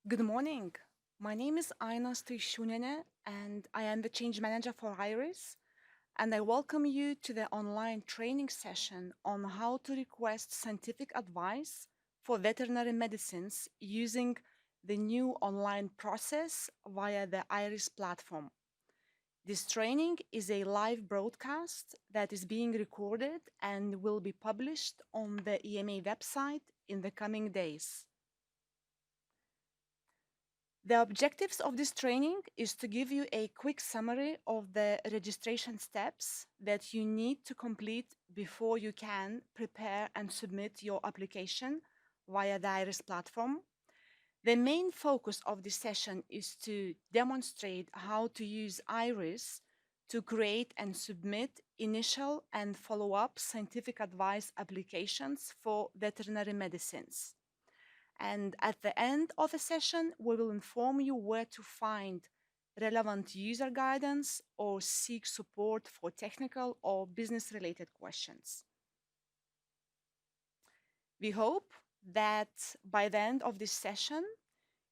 Good morning. My name is Aina Strishunene, and I am the change manager for Iris. And I welcome you to the online training session on how to request scientific advice for veterinary medicines using the new online process via the Iris platform. This training is a live broadcast that is being recorded and will be published on the EMA website in the coming days. The objectives of this training is to give you a quick summary of the registration steps that you need to complete before you can prepare and submit your application via the IRIS platform. The main focus of this session is to demonstrate how to use IRIS to create and submit initial and follow-up scientific advice applications for veterinary medicines. And at the end of the session, we will inform you where to find relevant user guidance or seek support for technical or business related questions. We hope that by the end of this session,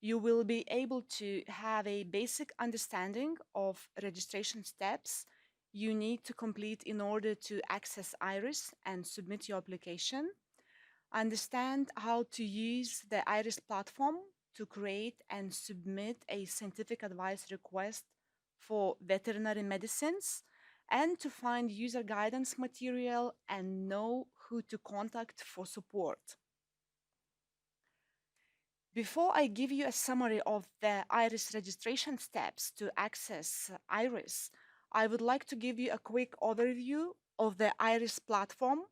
you will be able to have a basic understanding of registration steps you need to complete in order to access IRIS and submit your application. Understand how to use the IRIS platform to create and submit a scientific advice request for veterinary medicines, and to find user guidance material and know who to contact for support. Before I give you a summary of the IRIS registration steps to access IRIS, I would like to give you a quick overview of the IRIS platform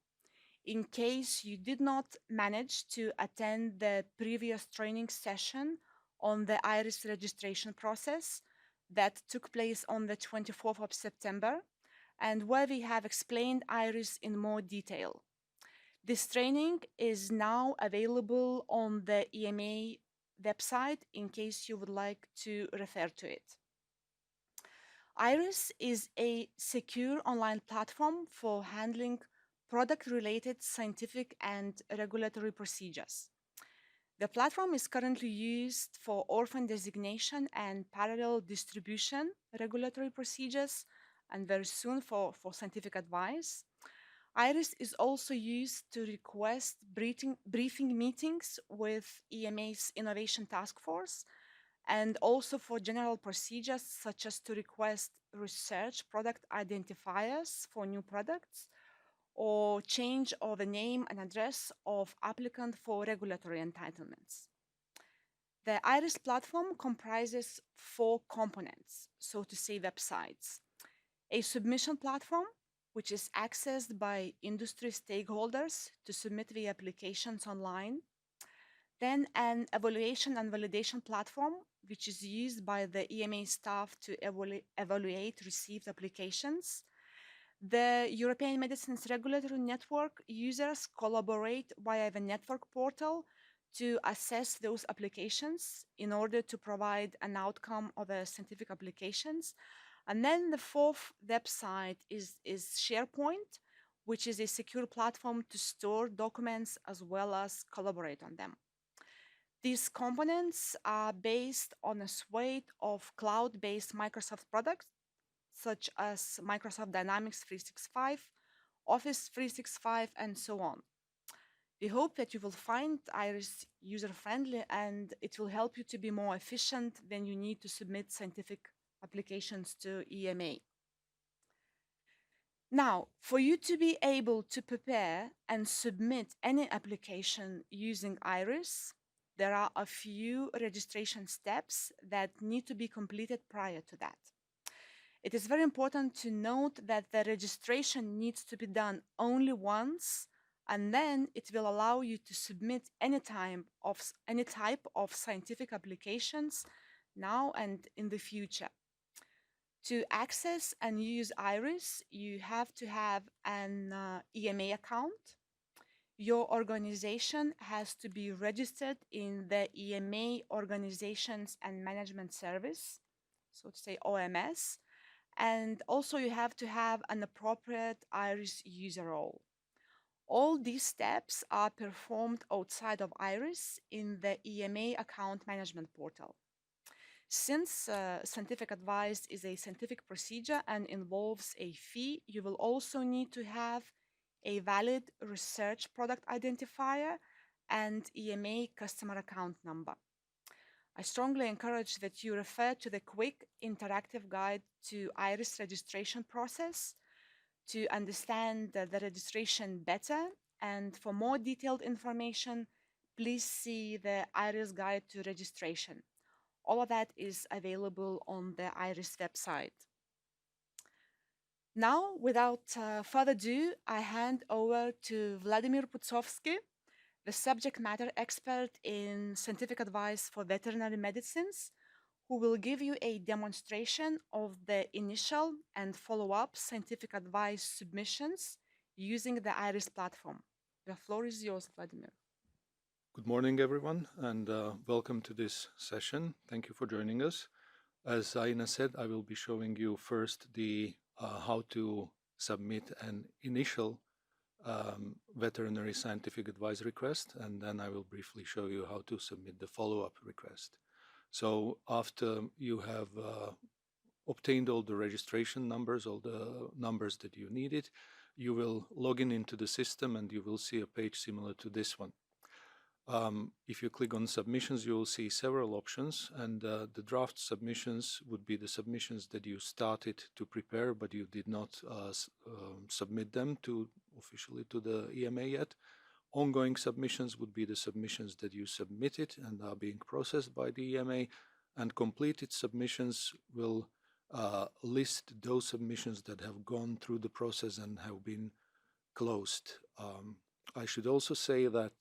in case you did not manage to attend the previous training session on the IRIS registration process that took place on the 24th of September, and where we have explained IRIS in more detail. This training is now available on the EMA website in case you would like to refer to it. IRIS is a secure online platform for handling product-related scientific and regulatory procedures. The platform is currently used for orphan designation and parallel distribution regulatory procedures, and very soon for scientific advice. IRIS is also used to request briefing meetings with EMA's Innovation Task Force, and also for general procedures such as to request research product identifiers for new products or change of the name and address of applicant for regulatory entitlements. The IRIS platform comprises four components, so to say websites. A submission platform, which is accessed by industry stakeholders to submit the applications online. Then an evaluation and validation platform, which is used by the EMA staff to evaluate received applications. The European Medicines Regulatory Network users collaborate via the network portal to assess those applications in order to provide an outcome of the scientific applications. And then the fourth website is SharePoint, which is a secure platform to store documents as well as collaborate on them. These components are based on a suite of cloud-based Microsoft products, such as Microsoft Dynamics 365, Office 365, and so on. We hope that you will find IRIS user-friendly and it will help you to be more efficient when you need to submit scientific applications to EMA. Now, for you to be able to prepare and submit any application using IRIS, there are a few registration steps that need to be completed prior to that. It is very important to note that the registration needs to be done only once, and then it will allow you to submit any type of scientific applications now and in the future. To access and use IRIS, you have to have an EMA account. Your organization has to be registered in the EMA Organizations and Management Service, so to say OMS. And also you have to have an appropriate IRIS user role. All these steps are performed outside of Iris in the EMA account management portal. Since scientific advice is a scientific procedure and involves a fee, you will also need to have a valid research product identifier and EMA customer account number. I strongly encourage that you refer to the quick interactive guide to IRIS registration process to understand the registration better. And for more detailed information, please see the IRIS guide to registration. All of that is available on the IRIS website. Now, without further ado, I hand over to Vladimir Putsovsky, the subject matter expert in scientific advice for veterinary medicines, who will give you a demonstration of the initial and follow-up scientific advice submissions using the IRIS platform. The floor is yours, Vladimir. Good morning, everyone, and welcome to this session. Thank you for joining us. As Aina said, I will be showing you first the how to submit an initial veterinary scientific advice request, and then I will briefly show you how to submit the follow-up request. So after you have obtained all the registration numbers, all the numbers that you needed, you will log in into the system and you will see a page similar to this one. If you click on submissions, you will see several options, and the draft submissions would be the submissions that you started to prepare, but you did not submit them officially to the EMA yet. Ongoing submissions would be the submissions that you submitted and are being processed by the EMA, and completed submissions will list those submissions that have gone through the process and have been closed. I should also say that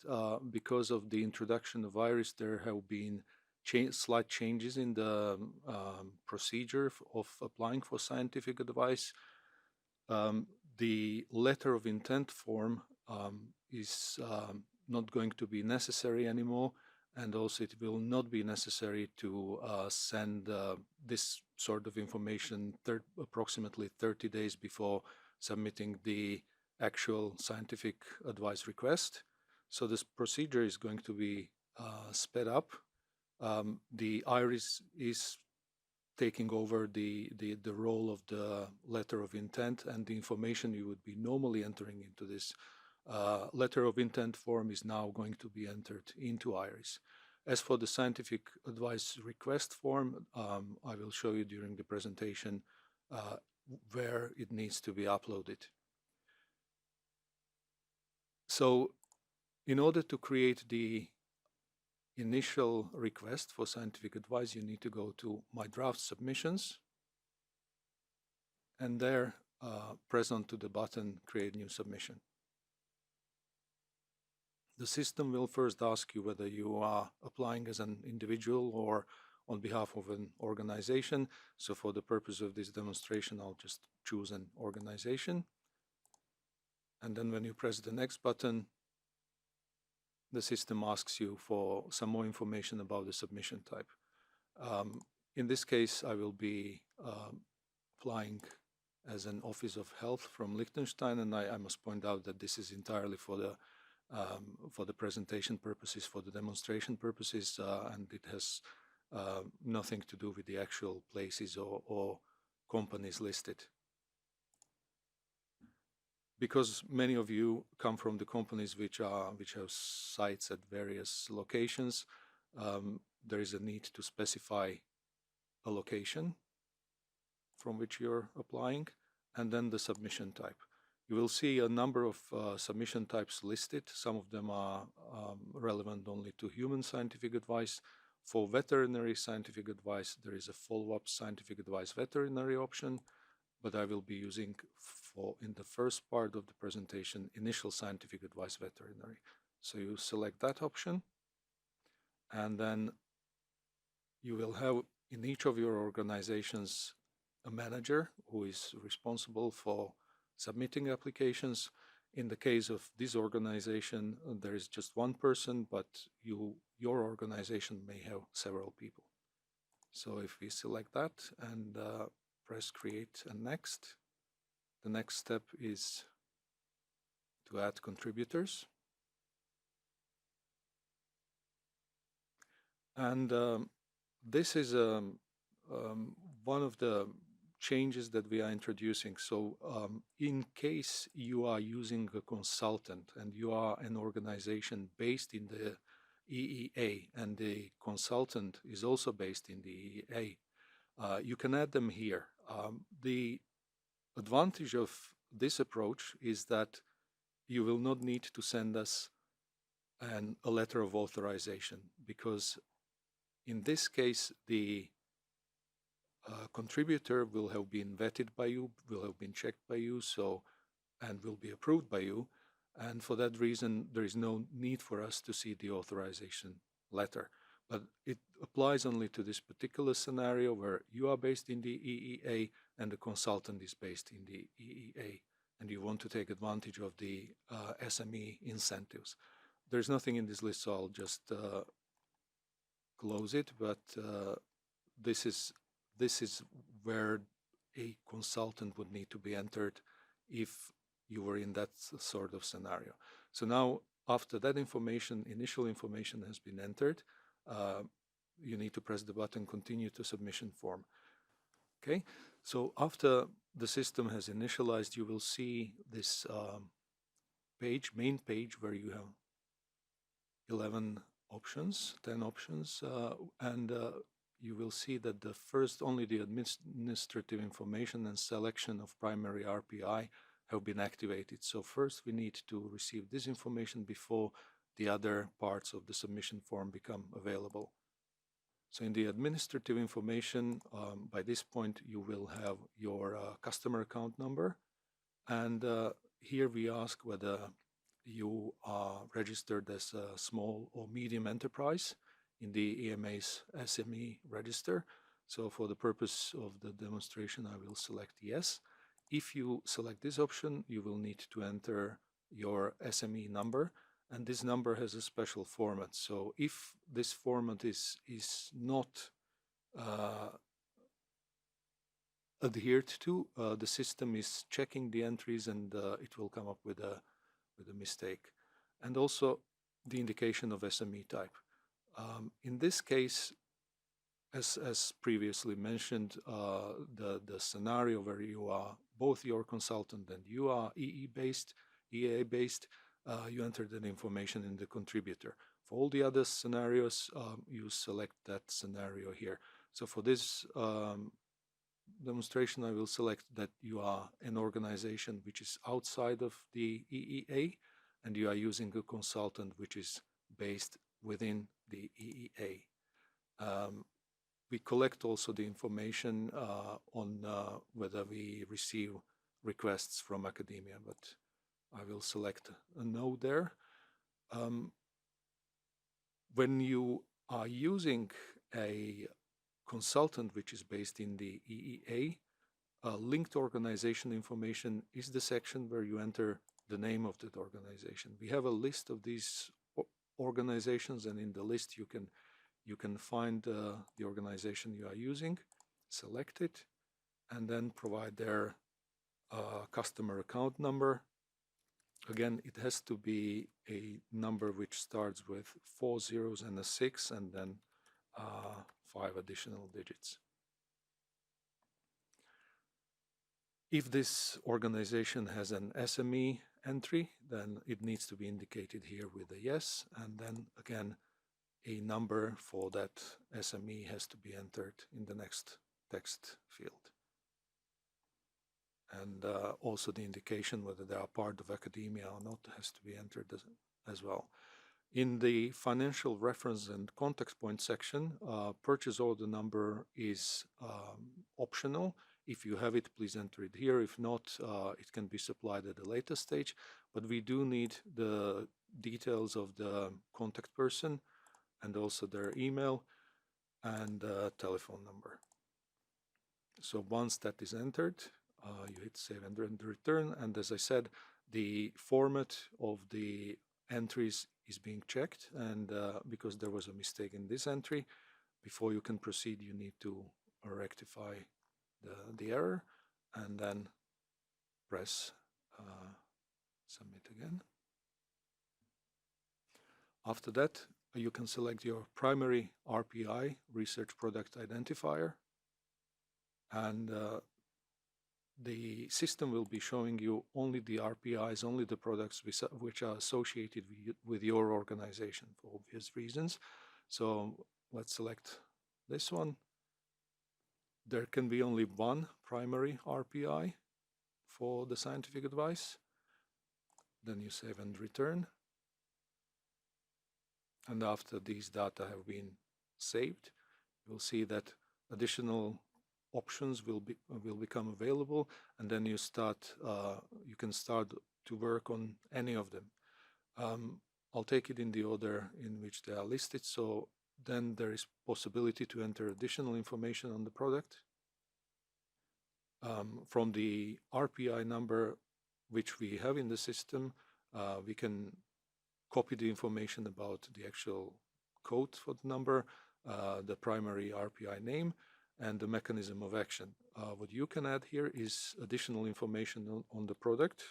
because of the introduction of IRIS, there have been slight changes in the procedure of applying for scientific advice. The letter of intent form is not going to be necessary anymore, and also it will not be necessary to send this sort of information approximately 30 days before submitting the actual scientific advice request. So this procedure is going to be sped up. The IRIS is taking over the role of the letter of intent, and the information you would be normally entering into this letter of intent form is now going to be entered into IRIS. As for the scientific advice request form, I will show you during the presentation where it needs to be uploaded. So in order to create the initial request for scientific advice, you need to go to My Draft Submissions, and there press onto the button Create New Submission. The system will first ask you whether you are applying as an individual or on behalf of an organization. So for the purpose of this demonstration, I'll just choose an organization. And then when you press the next button, the system asks you for some more information about the submission type. In this case, I will be applying as an Office of Health from Liechtenstein, and I must point out that this is entirely for the presentation purposes, for the demonstration purposes, and it has nothing to do with the actual places or companies listed. Because many of you come from the companies which have sites at various locations, there is a need to specify a location from which you're applying, and then the submission type. You will see a number of submission types listed. Some of them are relevant only to human scientific advice. For veterinary scientific advice, there is a follow-up scientific advice veterinary option, but I will be using in the first part of the presentation, initial scientific advice veterinary. So you select that option, and then you will have in each of your organizations a manager who is responsible for submitting applications. In the case of this organization, there is just one person, but your organization may have several people. So if we select that and press create and next, the next step is to add contributors. And this is one of the changes that we are introducing. So in case you are using a consultant and you are an organization based in the EEA and the consultant is also based in the EEA, you can add them here. The advantage of this approach is that you will not need to send us a letter of authorization, because in this case, the contributor will have been vetted by you, will have been checked by you, and will be approved by you. And for that reason, there is no need for us to see the authorization letter. But it applies only to this particular scenario where you are based in the EEA and the consultant is based in the EEA, and you want to take advantage of the SME incentives. There's nothing in this list, so I'll just close it, but this is where a consultant would need to be entered if you were in that sort of scenario. So now, after that information, initial information has been entered, you need to press the button Continue to Submission Form. Okay, so after the system has initialized, you will see this main page, where you have 11 options, 10 options, and you will see that only the administrative information and selection of primary RPI have been activated. So first we need to receive this information before the other parts of the submission form become available. So in the administrative information, by this point, you will have your customer account number. And here we ask whether you are registered as a small or medium enterprise in the EMA's SME register. So for the purpose of the demonstration, I will select yes. If you select this option, you will need to enter your SME number, and this number has a special format. So if this format is not adhered to, the system is checking the entries, and it will come up with a mistake. And also the indication of SME type. In this case, as previously mentioned, the scenario where you are both your consultant and you are EEA based, you enter that information in the contributor. For all the other scenarios, you select that scenario here. So for this demonstration, I will select that you are an organization which is outside of the EEA, and you are using a consultant which is based within the EEA. We collect also the information on whether we receive requests from academia, but I will select a no there. When you are using a consultant which is based in the EEA, linked organization information is the section where you enter the name of that organization. We have a list of these organizations, and in the list you can find the organization you are using, select it, and then provide their customer account number. Again, it has to be a number which starts with 4 zeros and a 6, and then 5 additional digits. If this organization has an SME entry, then it needs to be indicated here with a yes, and then again a number for that SME has to be entered in the next text field. And also the indication whether they are part of academia or not has to be entered as well. In the financial reference and contact point section, purchase order number is optional. If you have it, please enter it here. If not, it can be supplied at a later stage. But we do need the details of the contact person and also their email and telephone number. So once that is entered, you hit save and return. And as I said, the format of the entries is being checked, and because there was a mistake in this entry, before you can proceed, you need to rectify the error and then press Submit again. After that, you can select your primary RPI, Research Product Identifier, and the system will be showing you only the RPIs, only the products which are associated with your organization for obvious reasons. So let's select this one. There can be only one primary RPI for the scientific advice. Then you save and return. And after these data have been saved, you'll see that additional options will become available, and then you can start to work on any of them. I'll take it in the order in which they are listed. So then there is possibility to enter additional information on the product. From the RPI number which we have in the system, we can copy the information about the actual code for the number, the primary RPI name, and the mechanism of action. What you can add here is additional information on the product,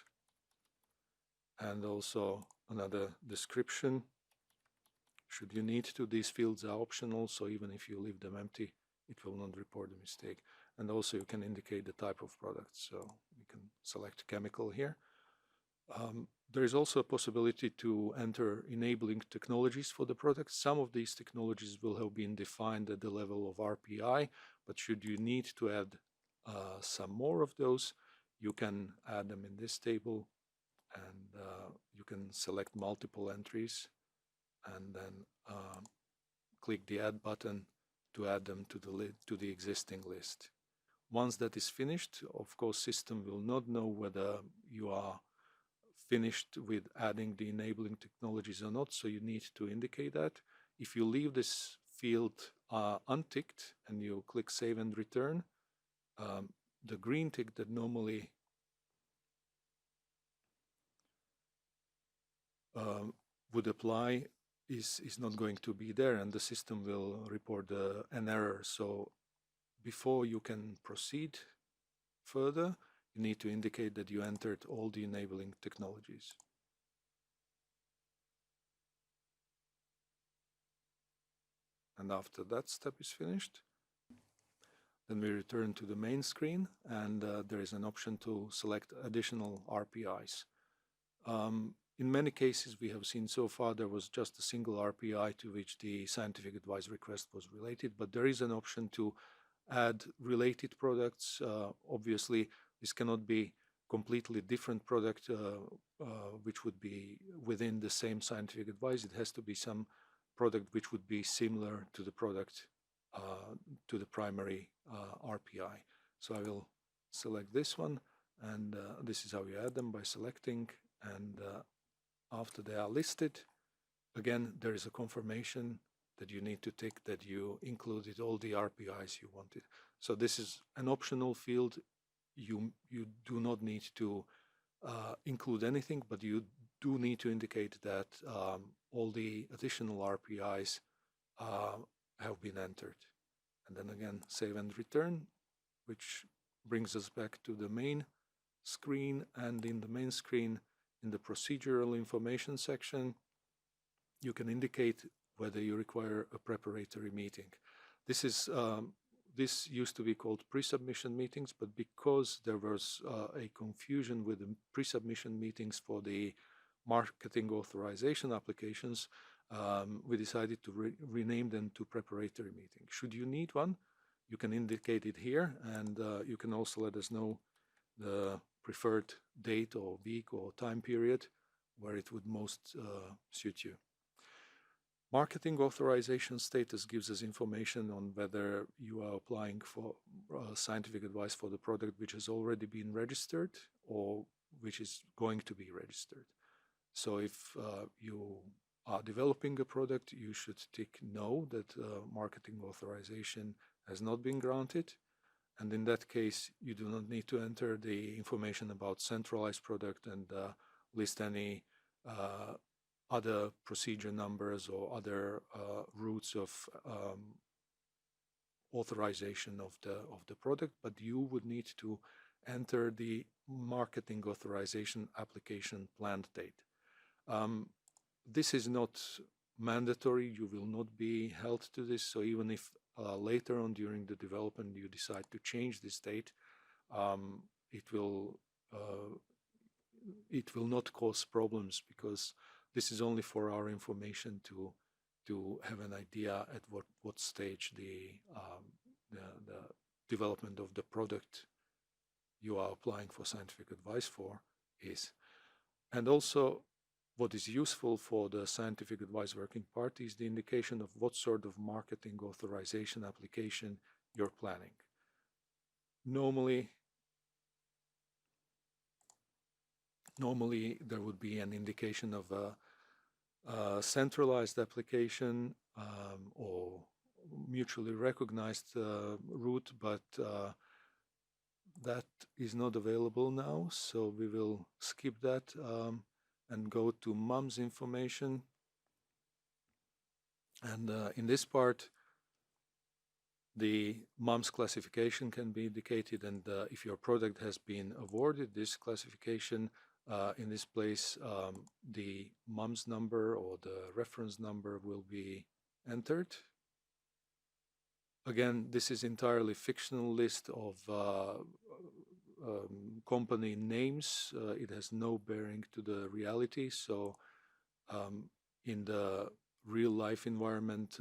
and also another description should you need to. These fields are optional, so even if you leave them empty, it will not report the mistake. And also you can indicate the type of product, so we can select chemical here. There is also a possibility to enter enabling technologies for the product. Some of these technologies will have been defined at the level of RPI, but should you need to add some more of those, you can add them in this table, and you can select multiple entries and then click the add button to add them to the existing list. Once that is finished, of course, system will not know whether you are finished with adding the enabling technologies or not, so you need to indicate that. If you leave this field unticked and you click save and return, the green tick that normally would apply is not going to be there, and the system will report an error. So before you can proceed further, you need to indicate that you entered all the enabling technologies. And after that step is finished, then we return to the main screen, and there is an option to select additional RPIs. In many cases we have seen so far, there was just a single RPI to which the scientific advice request was related, but there is an option to add related products. Obviously, this cannot be completely different product which would be within the same scientific advice. It has to be some product which would be similar to the product, to the primary RPI. So I will select this one, and this is how you add them, by selecting, and after they are listed, again, there is a confirmation that you need to tick that you included all the RPIs you wanted. So this is an optional field. You do not need to include anything, but you do need to indicate that all the additional RPIs have been entered. And then again, save and return, which brings us back to the main screen. And in the main screen, in the procedural information section, you can indicate whether you require a preparatory meeting. This used to be called pre-submission meetings, but because there was a confusion with the pre-submission meetings for the marketing authorization applications, we decided to rename them to preparatory meeting. Should you need one, you can indicate it here, and you can also let us know the preferred date or week or time period where it would most suit you. Marketing authorization status gives us information on whether you are applying for scientific advice for the product which has already been registered or which is going to be registered. So if you are developing a product, you should tick no, that marketing authorization has not been granted. And in that case, you do not need to enter the information about centralized product and list any other procedure numbers or other routes of authorization of the product, but you would need to enter the marketing authorization application planned date. This is not mandatory. You will not be held to this. So even if later on during the development you decide to change this date, um, it will not cause problems, because this is only for our information to have an idea at what stage the development of the product you are applying for scientific advice for is. And also, what is useful for the scientific advice working party is the indication of what sort of marketing authorization application you're planning. Normally there would be an indication of a centralized application or mutually recognized route, but that is not available now, so we will skip that and go to MUMS information. And in this part, the MUMS classification can be indicated, and if your product has been awarded this classification, in this place, the MUMS number or the reference number will be entered. Again, this is entirely fictional list of company names. It has no bearing to the reality. So in the real life environment,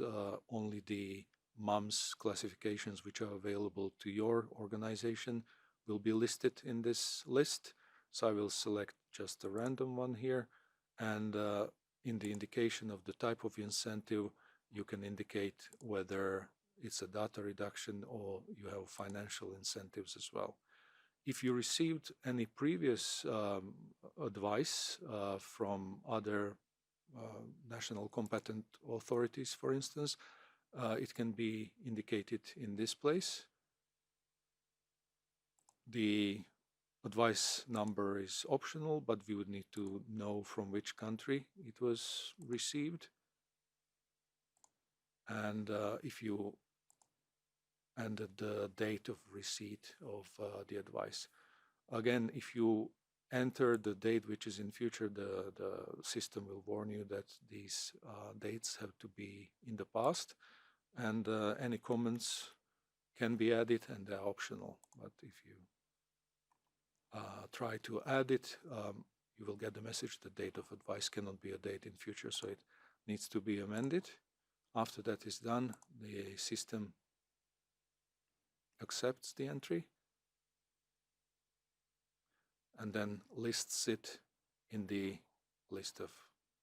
only the MUMS classifications which are available to your organization will be listed in this list. So I will select just a random one here, and in the indication of the type of incentive, you can indicate whether it's a data reduction or you have financial incentives as well. If you received any previous advice from other national competent authorities, for instance, it can be indicated in this place. The advice number is optional, but we would need to know from which country it was received. And if you and the date of receipt of the advice. Again, if you enter the date which is in future, the system will warn you that these dates have to be in the past, and any comments can be added, and they're optional. But if you try to add it, you will get the message the date of advice cannot be a date in future, so it needs to be amended. After that is done, the system accepts the entry and then lists it in the list of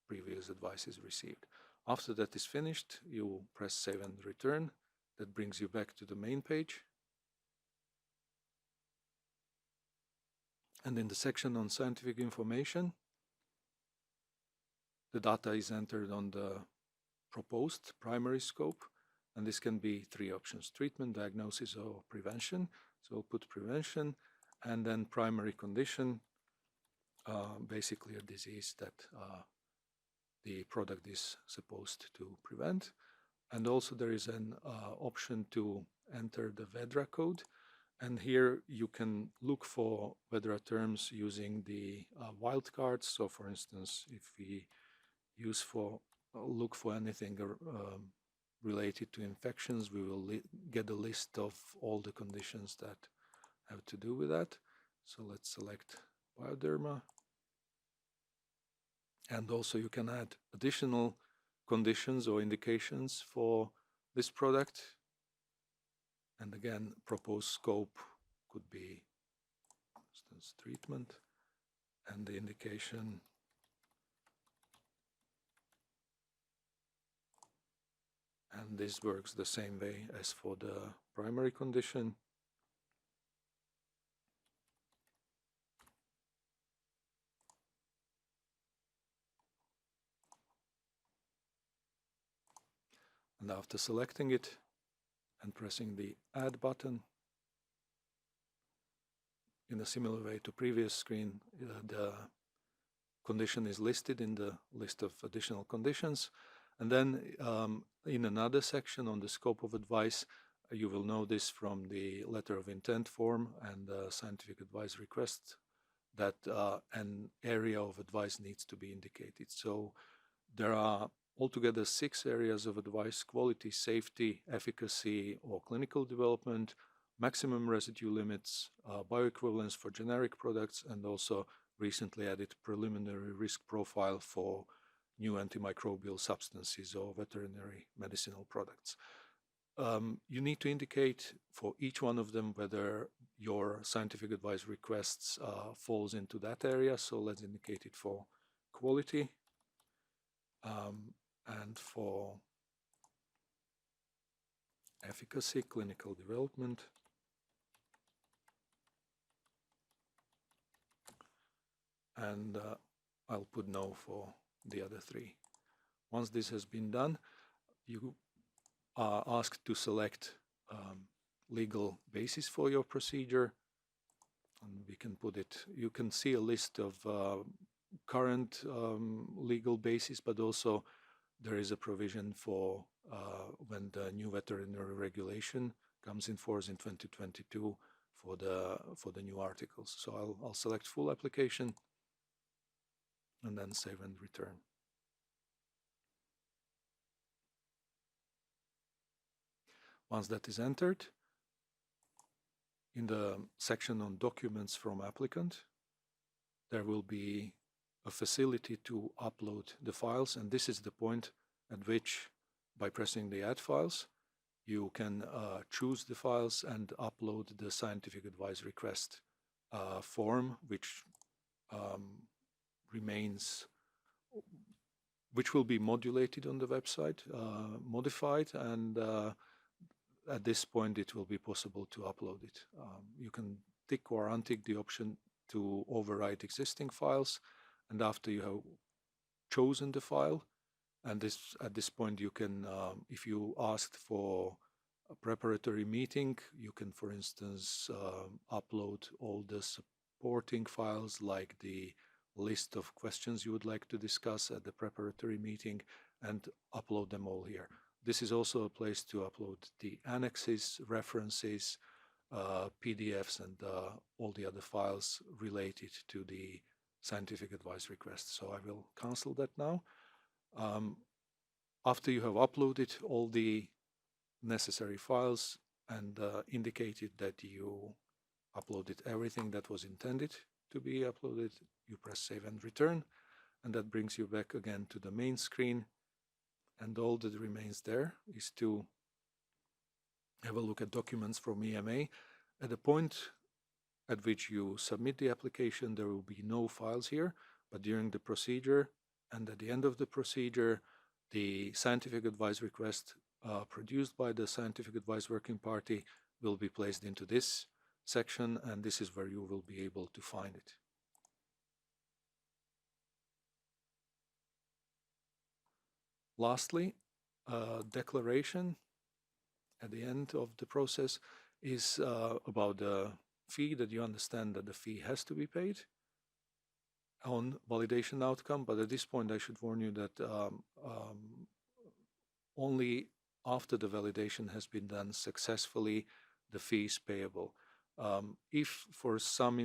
previous advices received. After that is finished, you press save and return. That brings you back to the main page. And in the section on scientific information, the data is entered on the proposed primary scope, and this can be three options: treatment, diagnosis, or prevention. So we'll put prevention, and then primary condition, basically a disease that the product is supposed to prevent. And also there is an option to enter the VEDRA code, and here you can look for VEDRA terms using the wildcards. So for instance, if we look for anything related to infections, we will get a list of all the conditions that have to do with that. So let's select bioderma. And also you can add additional conditions or indications for this product. And again, proposed scope could be, for instance, treatment, and the indication and this works the same way as for the primary condition. And after selecting it and pressing the Add button, in a similar way to previous screen, the condition is listed in the list of additional conditions. And then in another section on the scope of advice, You will know this from the letter of intent form and the scientific advice request that an area of advice needs to be indicated. So there are altogether 6 areas of advice: quality, safety, efficacy or clinical development, maximum residue limits, bioequivalence for generic products, and also recently added preliminary risk profile for new antimicrobial substances or veterinary medicinal products. You need to indicate for each one of them whether your scientific advice requests falls into that area. So let's indicate it for quality, and for efficacy, clinical development, and I'll put no for the other 3. Once this has been done, you are asked to select legal basis for your procedure, and we can put it, you can see a list of current legal basis, but also there is a provision for when the new veterinary regulation comes in force in 2022 for the new articles. So I'll select full application and then save and return. Once that is entered, in the section on documents from applicant, there will be a facility to upload the files, and this is the point at which, by pressing the add files, you can choose the files and upload the scientific advice request form, which which will be modulated on the website, modified, and at this point it will be possible to upload it. You can tick or untick the option to overwrite existing files, and after you have chosen the file, and at this point you can, if you asked for a preparatory meeting, you can, for instance, upload all the supporting files like the list of questions you would like to discuss at the preparatory meeting and upload them all here. This is also a place to upload the annexes, references, PDFs, and all the other files related to the scientific advice request. So I will cancel that now. After you have uploaded all the necessary files and indicated that you uploaded everything that was intended to be uploaded, you press save and return, and that brings you back again to the main screen, and all that remains there is to have a look at documents from EMA. At the point at which you submit the application, there will be no files here, but during the procedure and at the end of the procedure, the scientific advice request produced by the Scientific Advice Working Party will be placed into this section, and this is where you will be able to find it. Lastly, a declaration at the end of the process is about the fee, that you understand that the fee has to be paid on validation outcome. But at this point, I should warn you that only after the validation has been done successfully, the fee is payable. If for some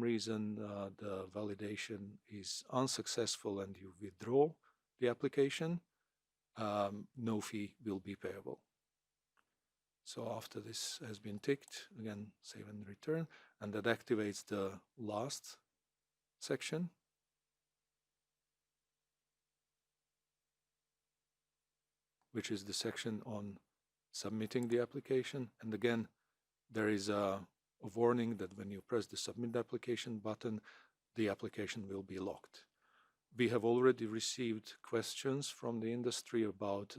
reason the validation is unsuccessful and you withdraw the application, no fee will be payable. So after this has been ticked, again, save and return, and that activates the last section, which is the section on submitting the application. And again, there is a warning that when you press the submit application button, the application will be locked. We have already received questions from the industry about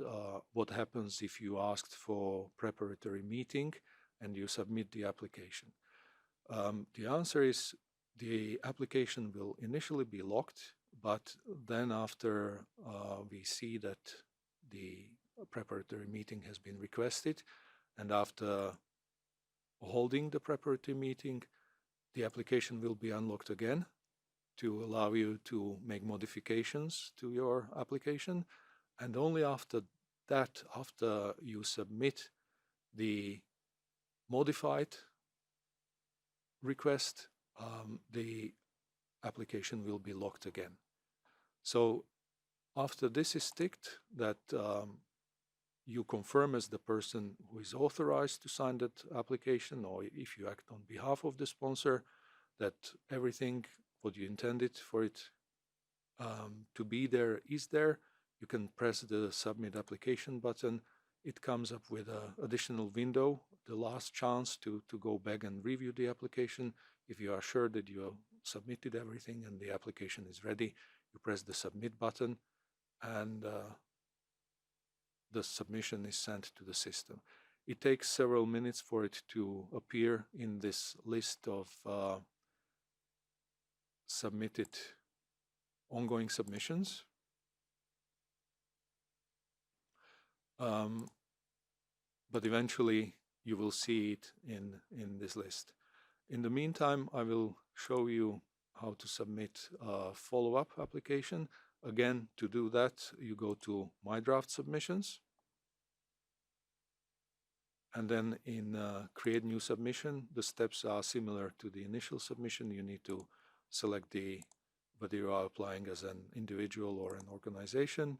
what happens if you asked for preparatory meeting and you submit the application. The answer is the application will initially be locked, but then after we see that the preparatory meeting has been requested, and after holding the preparatory meeting, the application will be unlocked again to allow you to make modifications to your application. And only after that, after you submit the modified request, the application will be locked again. So after this is ticked, that you confirm as the person who is authorized to sign that application, or if you act on behalf of the sponsor, that everything what you intended for it to be there is there. You can press the submit application button. It comes up with an additional window, the last chance to go back and review the application. If you are sure that you have submitted everything and the application is ready, you press the submit button, and the submission is sent to the system. It takes several minutes for it to appear in this list of submitted ongoing submissions. But eventually you will see it in this list. In the meantime, I will show you how to submit a follow-up application. Again, to do that, you go to My Draft Submissions, and then in Create New Submission, the steps are similar to the initial submission. You need to select whether you are applying as an individual or an organization.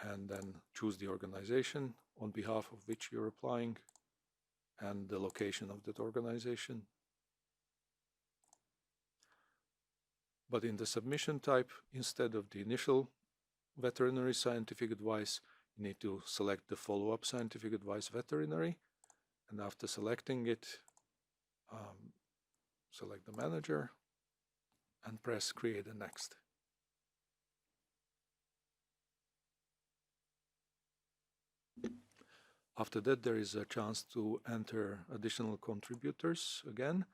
And then choose the organization on behalf of which you're applying and the location of that organization. But in the submission type, instead of the initial veterinary scientific advice, you need to select the follow-up scientific advice veterinary. And after selecting it, select the manager and press Create and Next. After that, there is a chance to enter additional contributors again.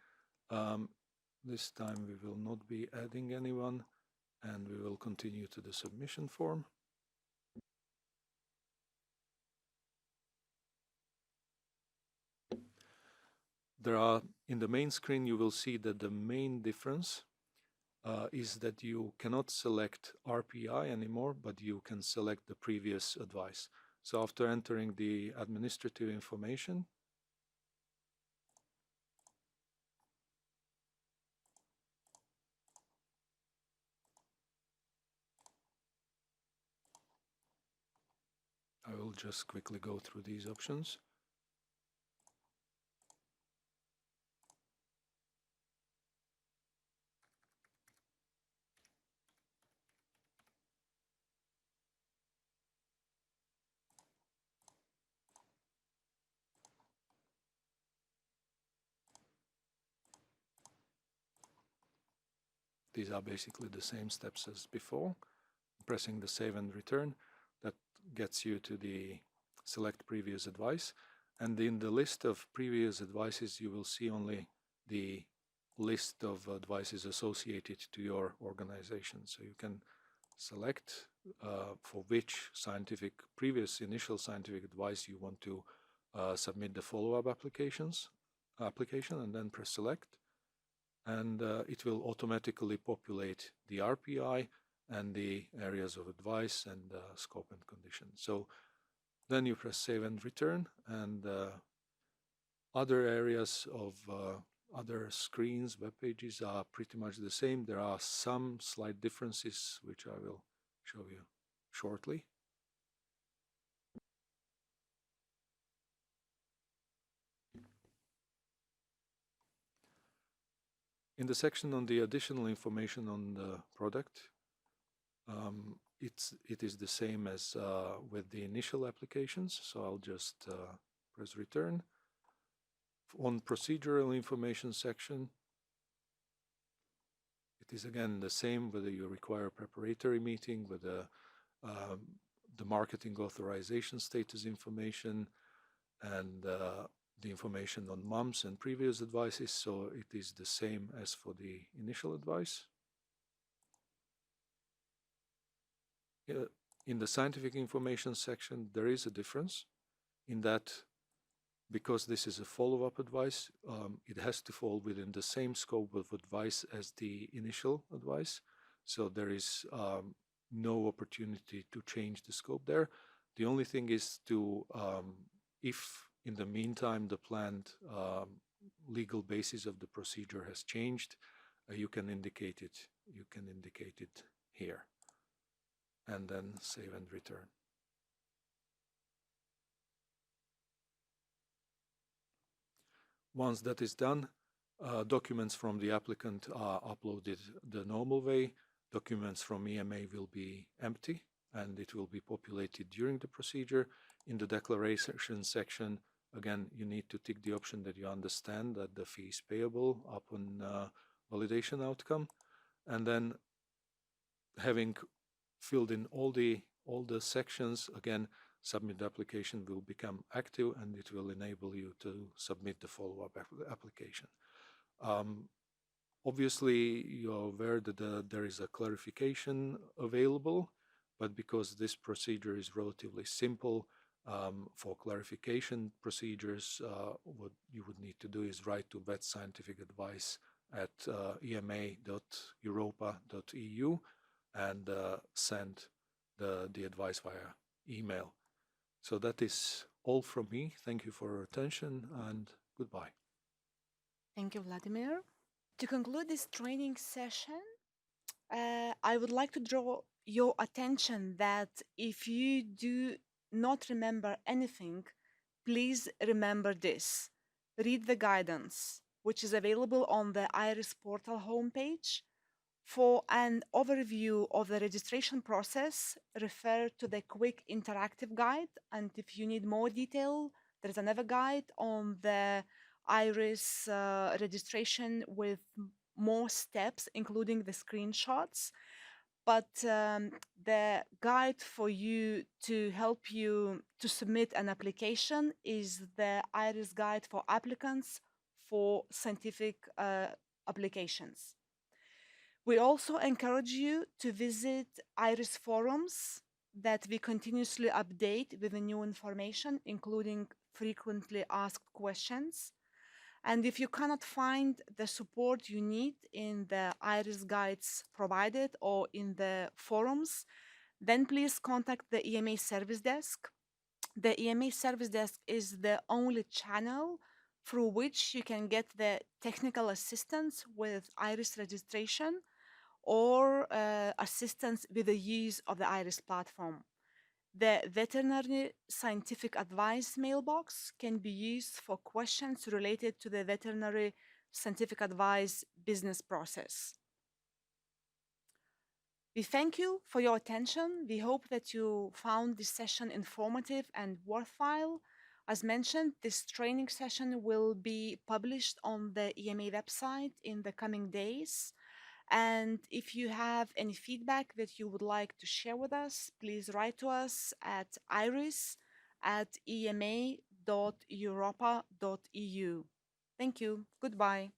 This time we will not be adding anyone, and we will continue to the submission form. In the main screen, you will see that the main difference is that you cannot select RPI anymore, but you can select the previous advice. So after entering the administrative information, I will just quickly go through these options. These are basically the same steps as before. Pressing the save and return, that gets you to the select previous advice. And in the list of previous advices, you will see only the list of advices associated to your organization. So you can select for which previous initial scientific advice you want to submit the follow-up application, and then press select. And it will automatically populate the RPI and the areas of advice and scope and condition. So then you press save and return, and other areas of other screens, web pages are pretty much the same. There are some slight differences, which I will show you shortly. In the section on the additional information on the product, it is the same as with the initial applications, so I'll just press return. On procedural information section, it is again the same whether you require a preparatory meeting with the marketing authorization status information and the information on MUMS and previous advices, so it is the same as for the initial advice. In the scientific information section, there is a difference in that because this is a follow-up advice, it has to fall within the same scope of advice as the initial advice. So there is no opportunity to change the scope there. The only thing is to, if in the meantime the planned legal basis of the procedure has changed, you can indicate it. You can indicate it here, and then save and return. Once that is done, documents from the applicant are uploaded the normal way. Documents from EMA will be empty and it will be populated during the procedure. In the declaration section, again, you need to tick the option that you understand that the fee is payable upon validation outcome. And then having filled in all the sections, again, submit application will become active and it will enable you to submit the follow-up application. Obviously, you're aware that there is a clarification available, but because this procedure is relatively simple, for clarification procedures, what you would need to do is write to vet scientific advice at ema.europa.eu and send the advice via email. So that is all from me. Thank you for your attention and goodbye. Thank you, Vladimir. To conclude this training session, I would like to draw your attention that if you do not remember anything, please remember this. Read the guidance, which is available on the IRIS portal homepage. For an overview of the registration process, refer to the quick interactive guide. And if you need more detail, there's another guide on the IRIS registration with more steps, including the screenshots. But the guide for you to help you to submit an application is the IRIS guide for applicants for scientific applications. We also encourage you to visit IRIS forums that we continuously update with the new information, including frequently asked questions. And if you cannot find the support you need in the IRIS guides provided or in the forums, then please contact the EMA service desk. The EMA service desk is the only channel through which you can get the technical assistance with IRIS registration or assistance with the use of the IRIS platform. The veterinary scientific advice mailbox can be used for questions related to the veterinary scientific advice business process. We thank you for your attention. We hope that you found this session informative and worthwhile. As mentioned, this training session will be published on the EMA website in the coming days. And if you have any feedback that you would like to share with us, please write to us at iris@ema.europa.eu. Thank you. Goodbye.